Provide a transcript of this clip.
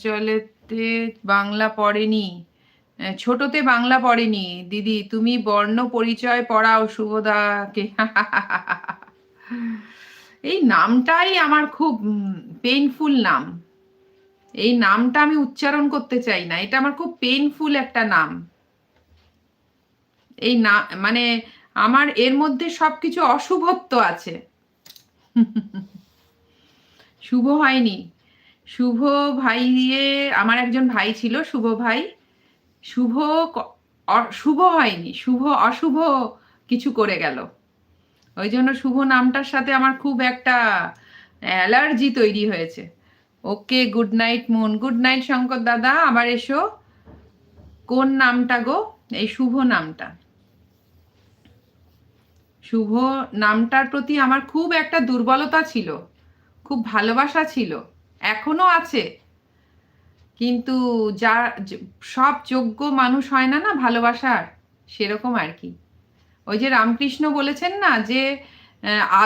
চলেতে বাংলা পড়েনি, ছোটতে বাংলা পড়েনি। দিদি তুমি বর্ণ পরিচয় পড়াও শুভদাকে। এই নামটাই আমার খুব পেইনফুল নাম। এই নামটা আমি উচ্চারণ করতে চাই না, এটা আমার খুব পেইনফুল একটা নাম। এই না মানে আমার এর মধ্যে সবকিছু অশুভত্ব আছে। শুভ হয়নি। শুভ ভাই দিয়ে আমার একজন ভাই ছিল, শুভ ভাই। শুভ শুভ হয়নি, শুভ অশুভ কিছু করে গেল। ওই জন্য শুভ নামটার সাথে আমার খুব একটা অ্যালার্জি তৈরি হয়েছে। Okay, good night moon, good night Shankar দাদা, আবার এসো। কোন নামটা গো? এই শুভ নামটা। শুভ নামটার প্রতি আমার খুব একটা দুর্বলতা ছিল, খুব ভালোবাসা ছিল, এখনো আছে। কিন্তু যা সব যোগ্য মানুষ হয় না, না ভালোবাসার, সেরকম আর কি। ওই যে রামকৃষ্ণ বলেছেন না যে